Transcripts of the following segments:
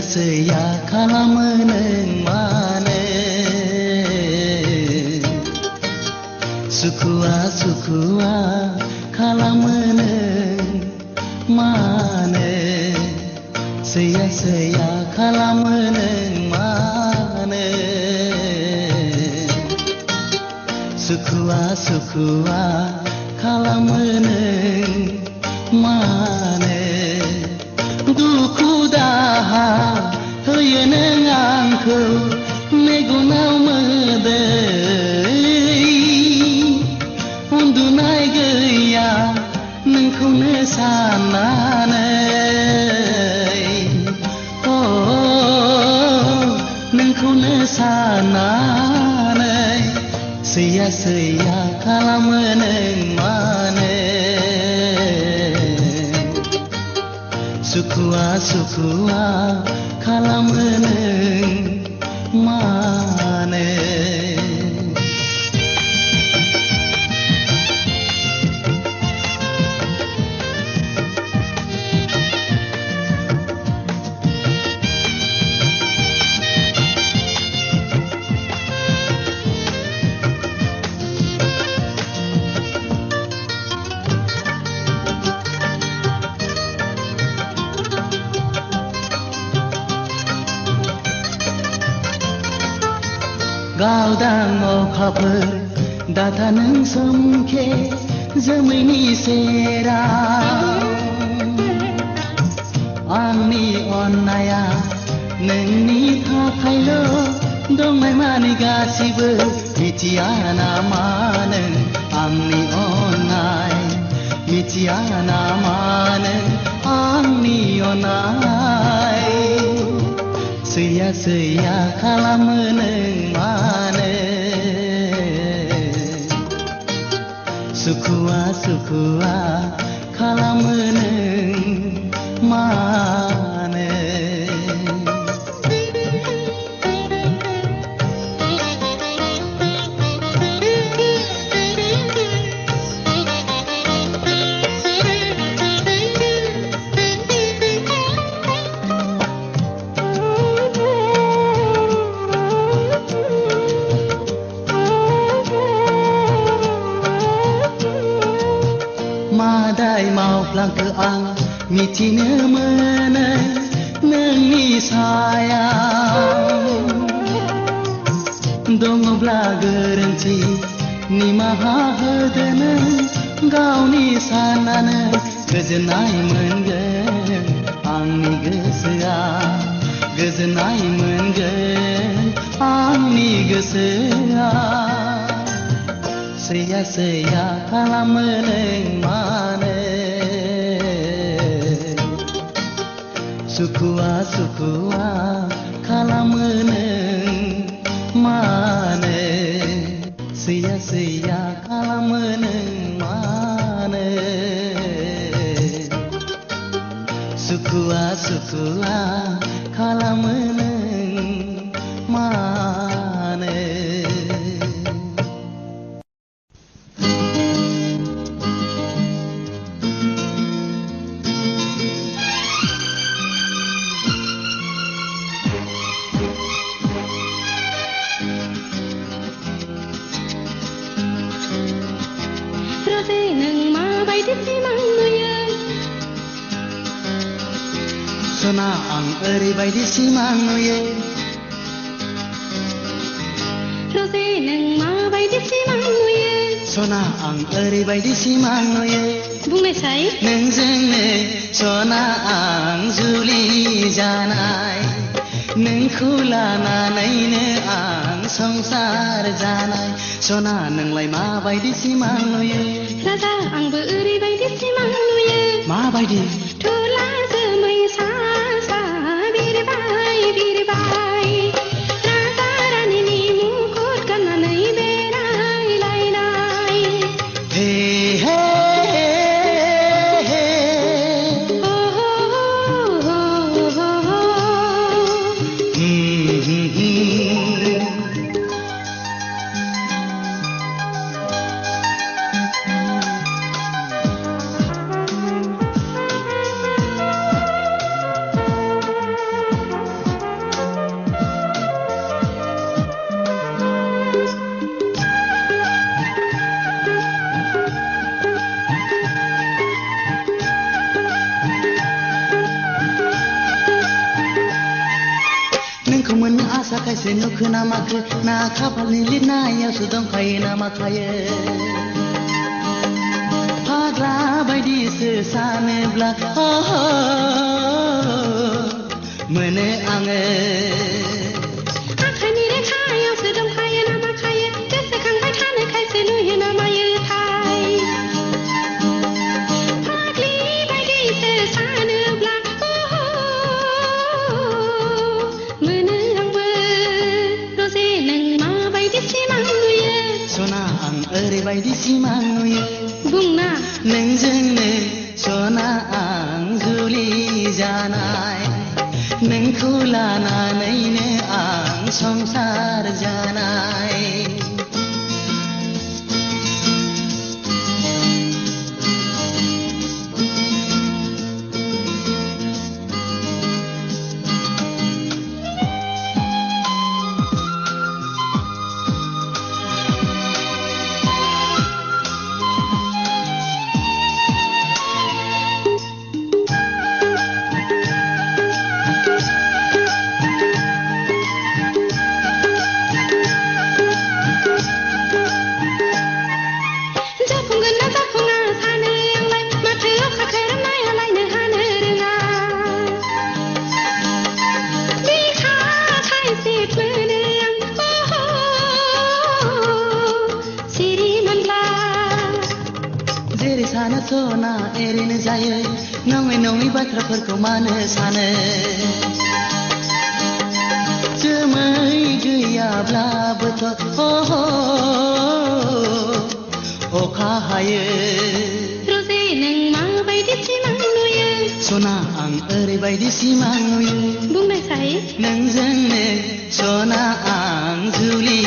Seya kalameneng mane Sukua kalameneng mane Seya kalameneng mane Sukua kalameneng mane Duku daha hoyeneng angku megunau medei undunai gaya nengku nesananei oh nengku nesananei seya kalameneng mane Sukua kalameneng mane Gaudang khapar datanang samke jamaini serau Angni onnaya nengni thakhailo dongmai mani gasibo mitiana maneng Angni onnai mitiana maneng Angni onnai Seya kalameneng mane Sukua kalameneng mane Madai mau pulang ke ang mitina menai nengni sayang Dongo blagerenti ni maha hedana gauni sanana gejenai mengen angni gesea gejenai mengen angni gesea Seya kalameneng mane Sukua kalameneng mane Seya kalameneng mane Sukua kalameneng mane Sona ang oरैबायदि सिमां नुयो Rose nang maबायदि सिमां नुयो सना आं ओरैबायदि सिमां नुयो बुंनायसाय नोंजोंनो सना आं जुलि जानाय नोंखौ लानानैनो आं संसार जानाय सना नोंलाय माबायदि सिमां नुयो राजा आंबो ओरैबायदि सिमां नुयो माबायदि थुला जोमै सा सा बिरबाय बिरबाय राजा रानीनि मुकुट गाननानै बेरायलायनाय हे हे नोंखौ मोननो आसा खायसे नुखो ना माखो ना खाफालनि लिरनायावसो दंखायो ना माखायो फाग्ला बायदिसो सानोब्ला मोनो आङो आखाइनि रेखायावसो दंखायो ना माखायो गोसोखांबाय थानो खायसे नुयो ना मायोथाय फाग्लि बायदिसो सानोब्ला मोनो आंबो रजे नों माबायदि सिमां नुयो सना आं ओरैबायदि सिमां नुयो बुंना नोंजोंनो सना आं जुलि जानाय नोंखौ लानानैनो आं संसार जानाय जाफुंगोन ना जाफुङा सानो आंलाय माथो अखा खोरोमनायालायनो हानो रोङा बिखा खायसे मोनो आं सिरि मोनब्ला जेरै सानो सना एरैनो जायो नङै नङै बाथ्राफोरखौ मानो सानो जोमै गैयाब्लाबोथ' अखा हायो रजे नों माबायदि सिमां नुयो सना आं ओरैबायदि सिमां नुयो बुंनायसाय नोंजोंनो सना आं जुलि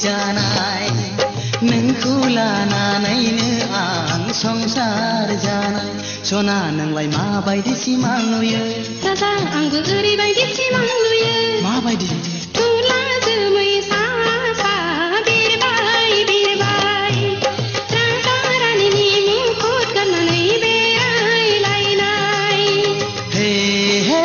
जानाय नोंखौ लानानैनो आं संसार जानाय सना नोंलाय माबायदि सिमां नुयो राजा आंबो ओरैबायदि सिमां नुयो माबायदि थुला जोमै सा सा बिरबाय बिरबाय राजा रानीनि मुकुट गाननानै बेरायलायनाय हे हे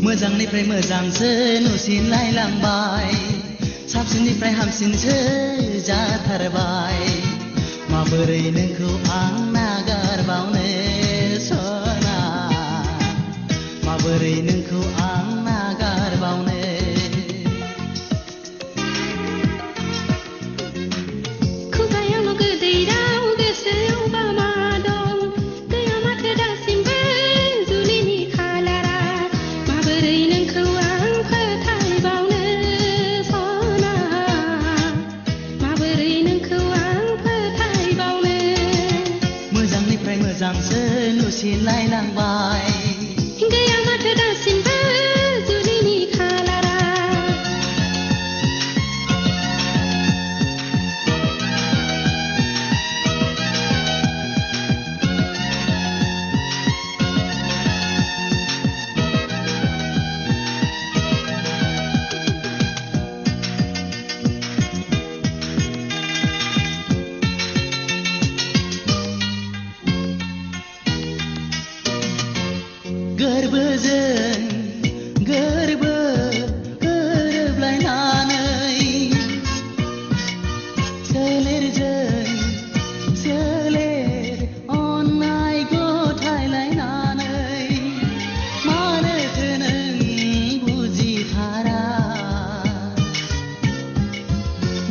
मोजांनिफ्राय मोजांसो नुसिनलायलांबाय साबसिननिफ्राय हामसिनसो जाथारबाय माबोरै नोंखौ आं नागारबावनो सना माबोरै नोंखौ आं नागारबावनो खुगायावल' गोदै राव गोसोआवबा मा दं दैया माथो दासिम मोजांसो नुसिनलायलांबाय गैया माथो दासिमबो जुलिनि खालारा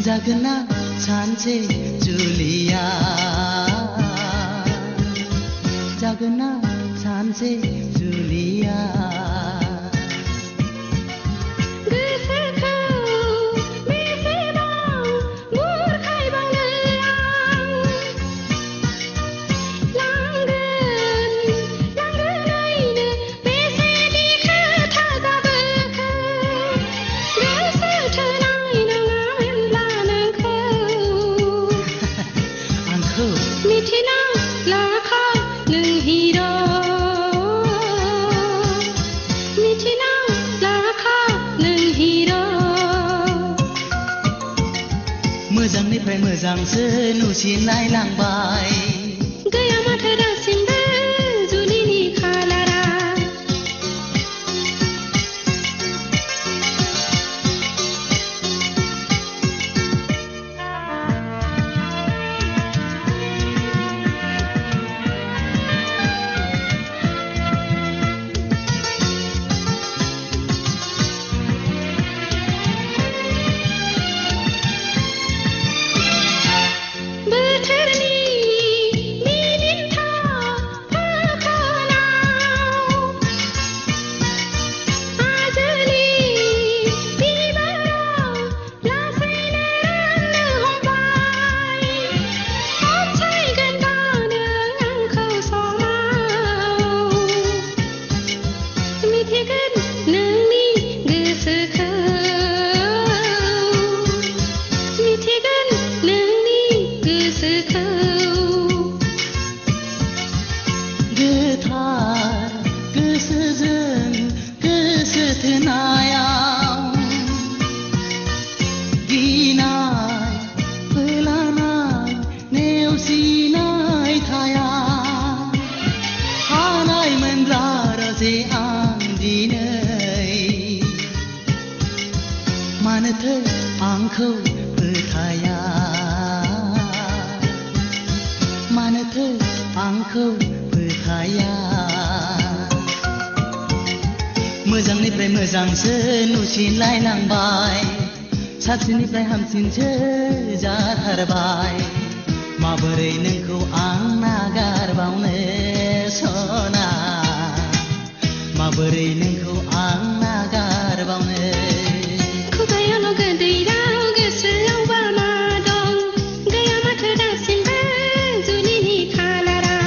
जागोना सानसे जुलिया जागोना सानसे जुलिया मोजांनिफ्राय मोजांसो नुसिनलायलांबाय गैया माथो दासिमबो जुलिनि खालारा मानोथो आंखौ फोथाया मानोथो आंखौ फोथाया मोजांनिफ्राय मोजांसो नुसिनलायलांबाय साबसिननिफ्राय हामसिनसो जाथारबाय माबोरै नोंखौ आं नागारबावनो सना माबोरै नोंखौ आं नागारबावनो खुगायावल' गोदै राव गोसोआव बामा दं गैया माथो दासिमबो जुलिनि खालारा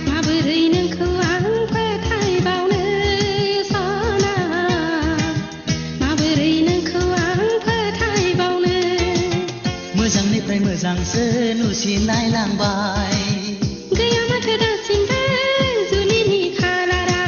माबोरै नोंखौ आं फोथायबावनो सना माबोरै नोंखौ आं फोथायबावनो मोजांनिफ्राय मोजांसो नुसिनलायलांबाय गैया माथो दासिमबो जुलिनि खालारा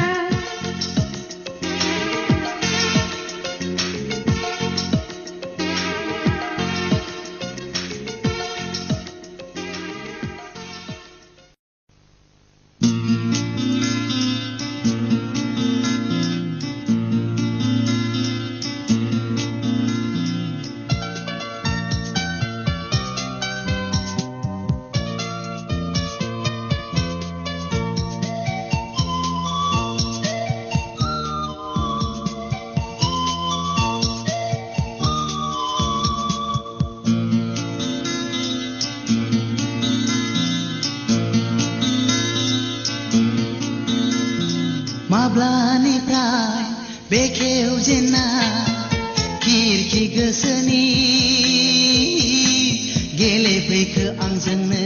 माब्लानिफ्राय बेखेवजेनना खिरखि गोसोनि गेलेफैखो आंजोंनो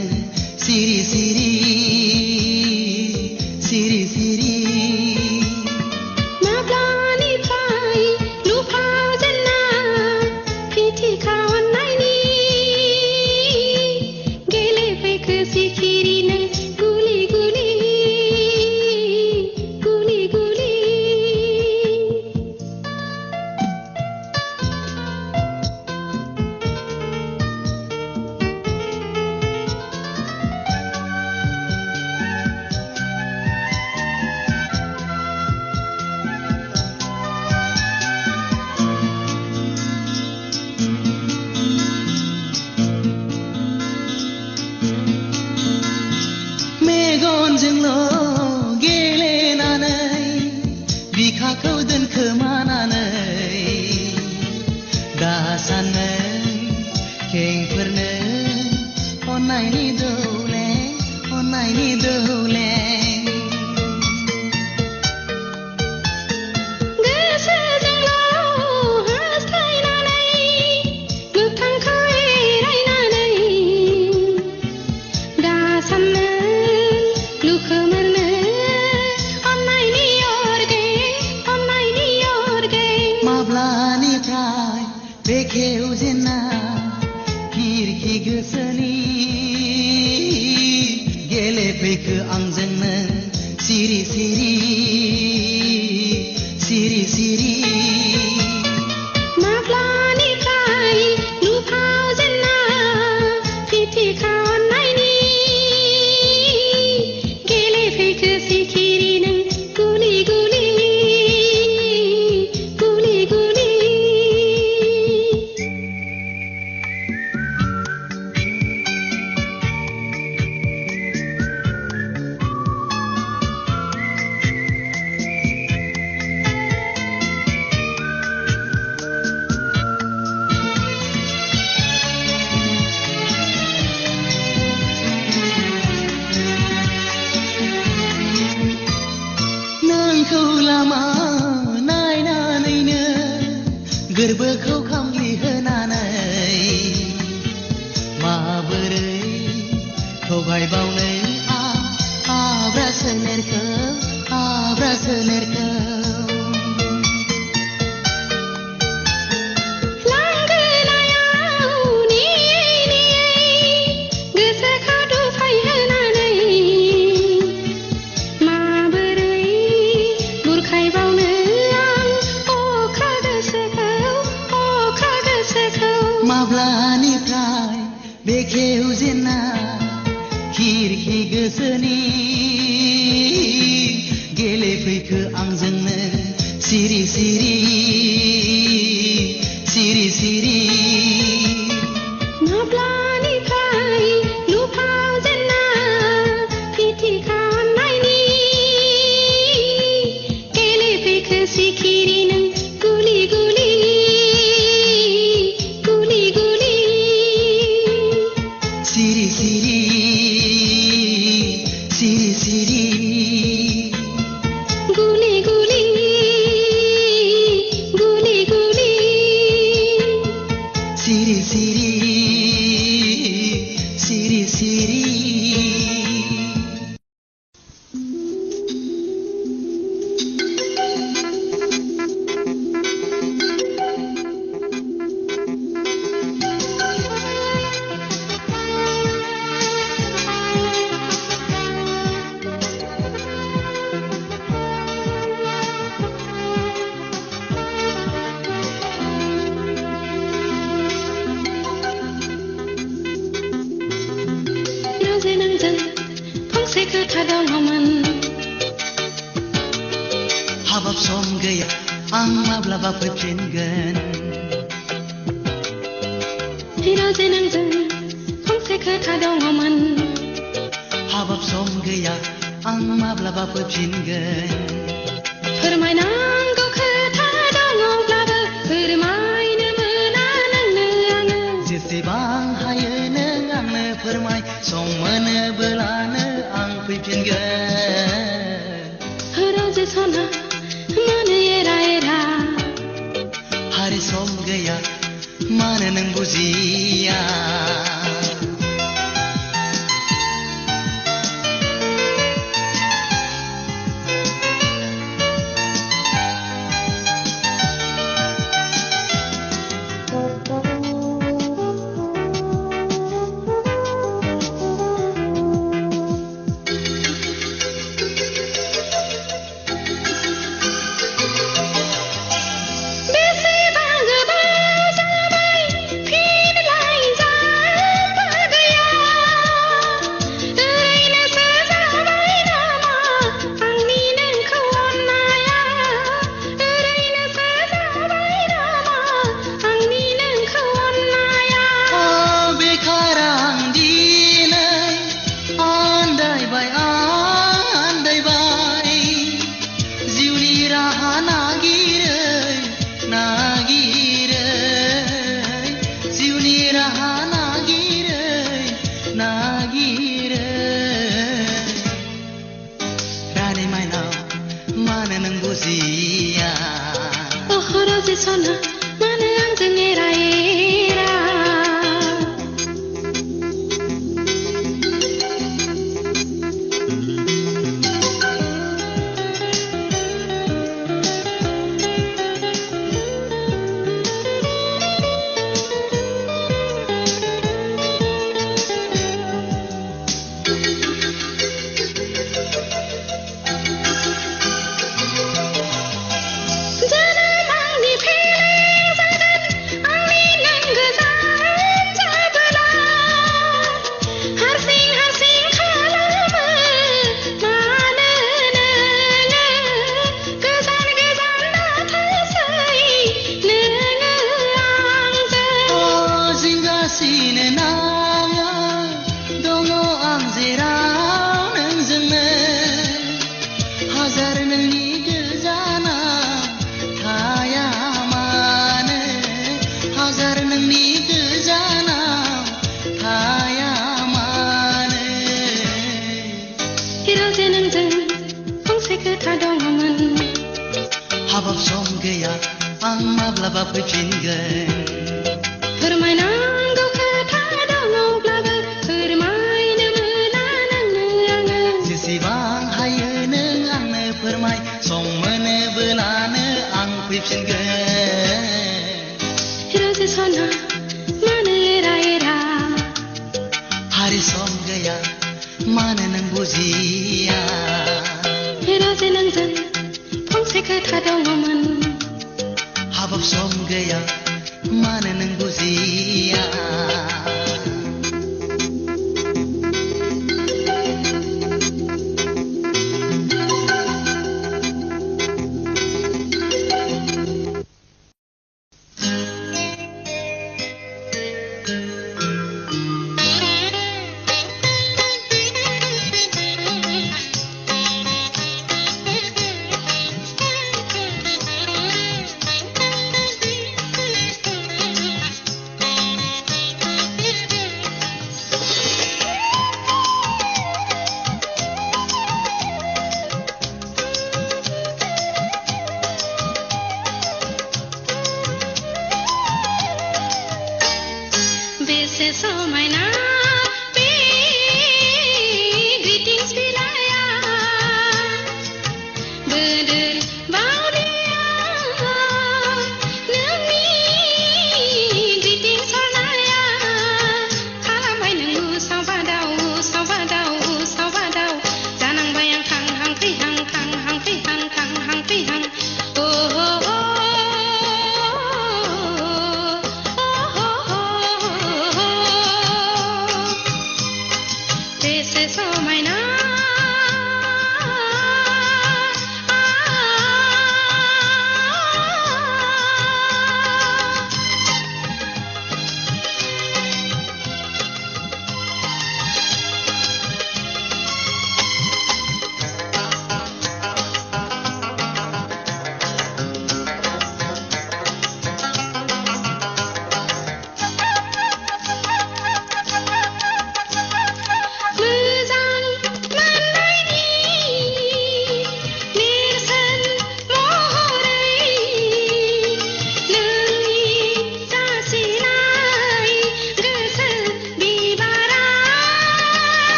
सिरि सिरि फैखो आंजोंनो सिरि सिरि सिरि सिरि माब्लानिफ्राय नुफावजेनना फिथिखा अननायनि गेलेफैखो सिखिरि नों गुलि गुलि गुलि गुलि नोंखौ लामा नायनानैनो गोरबोखौ खामग्लिहोनानै माबोरै थगायबावनो आब्रा सोलेरखौ लांगोनायाव नेयै नेयै गोसोखौ दुफायहोनानै माबोरै बुरखायबावनो आं अख्रा गोसोखौ माब्लानिफ्राय बेखेवजेनना खिरखि गोसोनि गेलेफैखो आंजोंनो सिरि सिरि सिरि सिरि माब्लानिफ्राय नुफावजेनना फिथिखा अननायनि गेलेफैखो सिखिरि नों गुलि गुलि गुलि गुलि सिरि सिरि सिरि सिरि गुलि गुलि गुलि गुलि सिरि सिरि सिरि सिरि रावजे नोंजों फंसे खोथा दङमोन हाबाब सम गैया आं माब्लाबा फैफिनगोन रावजे नोंजों फंसे खोथा दङमोन हाबाब सम गैया आं माब्लाबा फैफिनगोन फोरमायनांगौ खोथा दङब्लाबो फोरमायनो मोना नोंनो आङो जेसेबां हायो नों आंनो फोरमाय सम मोनोब्लानो आं फैफिनगोन रावजे सना मानो एरा एरा हारि सम गैया मानो नों बुजिया बेसेबां गोबाव जाबाय फिनलाय जाफागैया ओरैनोसो जाबाय नामा आंनि नोंखौ अननाया ओरैनोसो जाबाय नामा आंनि नोंखौ अननाया बेखार आं दिनै आन्दायबाय जिउनि राहा नागिरै जिउनि राहा नागिरै रानी माइनाव मानो नों बुजिया रावजे सना मानो आंजों एरा एरा मालाबा फैफिनगोन फोरमायनांगौ खोथा दङब्लाबो फोरमायनो मोना नोंनो आङो जेसेबां हायो नों आंनो फोरमाय सम मोनोब्लानो आं फैफिनगोन रोजे सना मानो एरा एरा हारि सम गैया मानो नों बुजिया रोजे नोंजों फंसे खोथा दङमोन हाबाब सम गैया मानो नों बुजिया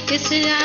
गोसोआ